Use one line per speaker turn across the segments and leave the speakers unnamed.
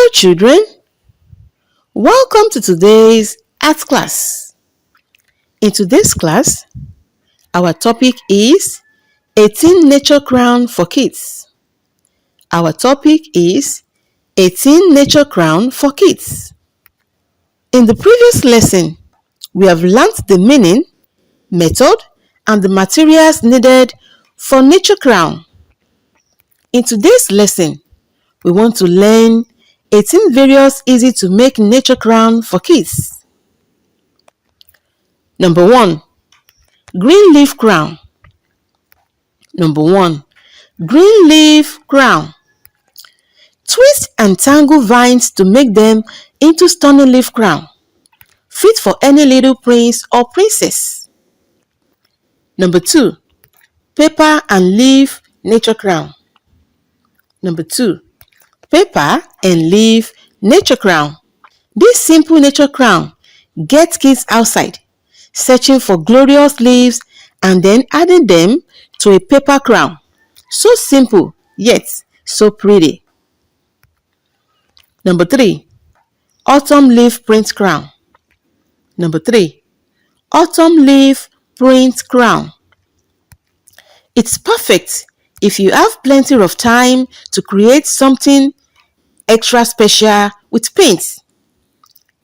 Hello children, welcome to today's art class. In today's class, our topic is 18 nature crown for kids. Our topic is 18 nature crown for kids. In the previous lesson, we have learnt the meaning, method, and the materials needed for nature crown. In today's lesson, we want to learn 18 various easy to make nature crown for kids. Number 1. Green leaf crown. Number 1. Green leaf crown. Twist and tangle vines to make them into stunning leaf crown, fit for any little prince or princess. Number 2. Paper and leaf nature crown. Number 2. Paper and leaf nature crown. This simple nature crown gets kids outside, searching for glorious leaves and then adding them to a paper crown. So simple, yet so pretty. Number 3. Autumn leaf print crown. Number 3. Autumn leaf print crown. It's perfect if you have plenty of time to create something extra special with paint.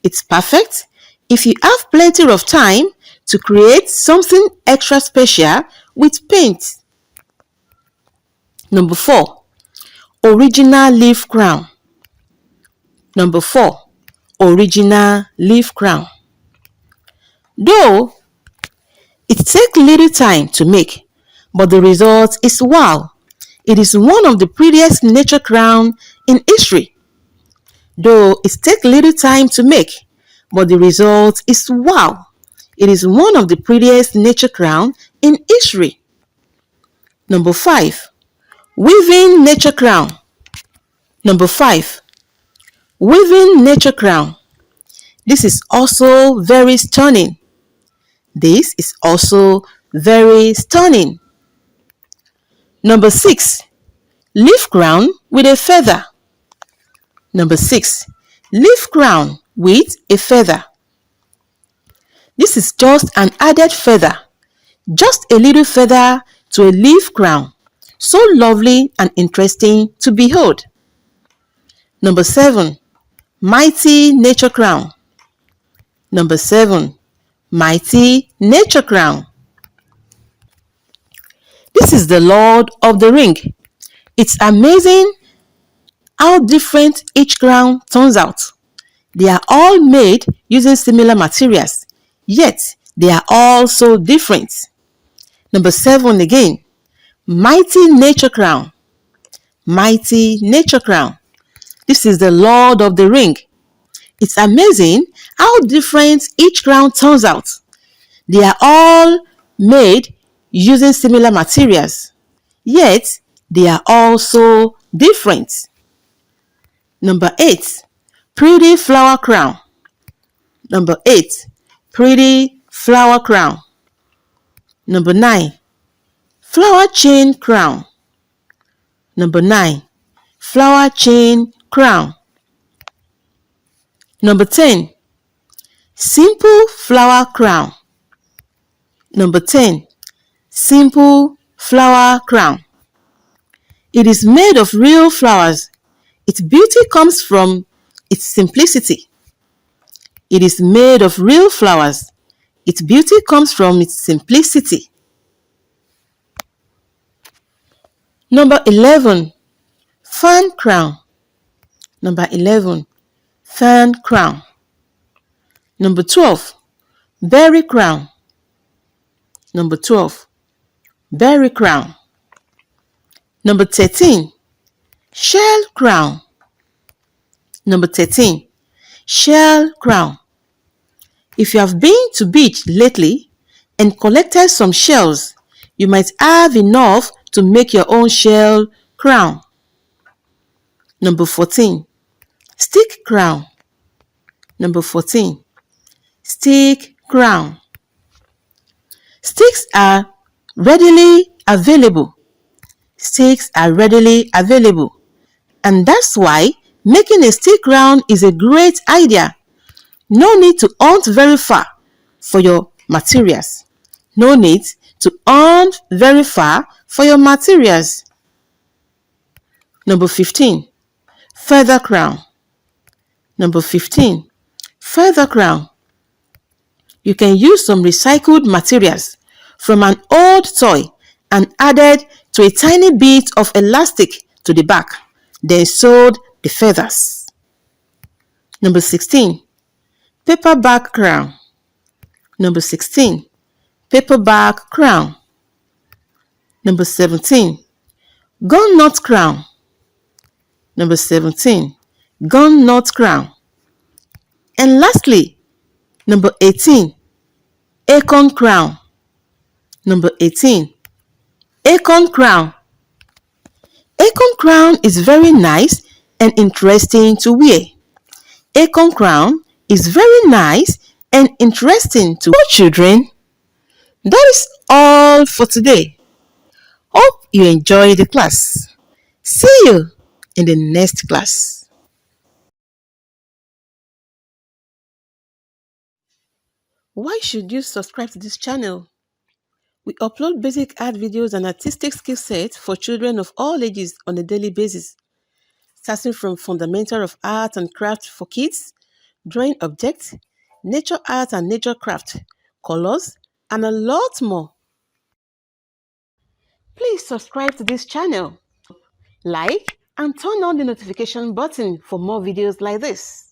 It's perfect if you have plenty of time to create something extra special with paint. Number 4. Original leaf crown. Number 4. Original leaf crown. Though it takes little time to make, but the result is wow. It is one of the prettiest nature crown in history. Though it takes little time to make, but the result is wow. It is one of the prettiest nature crown in history. Number 5. Weaving nature crown. Number 5. Weaving nature crown. This is also very stunning. This is also very stunning. Number 6. Leaf crown with a feather. Number 6. Leaf crown with a feather. This is just an added feather. Just a little feather to a leaf crown. So lovely and interesting to behold. Number 7. Mighty nature crown. Number 7. Mighty nature crown. This is the Lord of the Ring. It's amazing how different each crown turns out. They are all made using similar materials, yet they are all so different. Number 7 again. Mighty nature crown. Mighty nature crown. This is the Lord of the Ring. It's amazing how different each crown turns out. They are all made using similar materials, yet they are all so different. Number 8. Pretty flower crown. Number 8. Pretty flower crown. Number 9. Flower chain crown. Number 9. Flower chain crown. Number 10. Simple flower crown. Number 10. Simple flower crown. It is made of real flowers. Its beauty comes from its simplicity. It is made of real flowers. Its beauty comes from its simplicity. Number 11. Fan crown. Number 11. Fan crown. Number 12. Berry crown. Number 12. Berry crown. Number 13. Shell crown. Number 13. Shell crown. If you have been to beach lately and collected some shells, you might have enough to make your own shell crown. Number 14. Stick crown. Number 14. Stick crown. Sticks are readily available. Sticks are readily available. And that's why Making a stick round is a great idea. No need to hunt very far for your materials. No need to hunt very far for your materials. Number 15, feather crown. Number 15, feather crown. You can use some recycled materials from an old toy and added to a tiny bit of elastic to the back, then sewed the feathers. Number 16, paperback crown. Number 16, paperback crown. Number 17, gun nut crown. Number 17, gun nut crown. And lastly, number 18, acorn crown. Number 18, acorn crown. Acorn crown is very nice and interesting to wear. Acorn crown is very nice and interesting to wear. Children, that is all for today. Hope you enjoy the class. See you in the next class. Why should you subscribe to this channel? We upload basic art videos and artistic skill sets for children of all ages on a daily basis, starting from fundamental of art and craft for kids, drawing objects, nature art and nature craft, colors, and a lot more. Please subscribe to this channel, like, and turn on the notification button for more videos like this.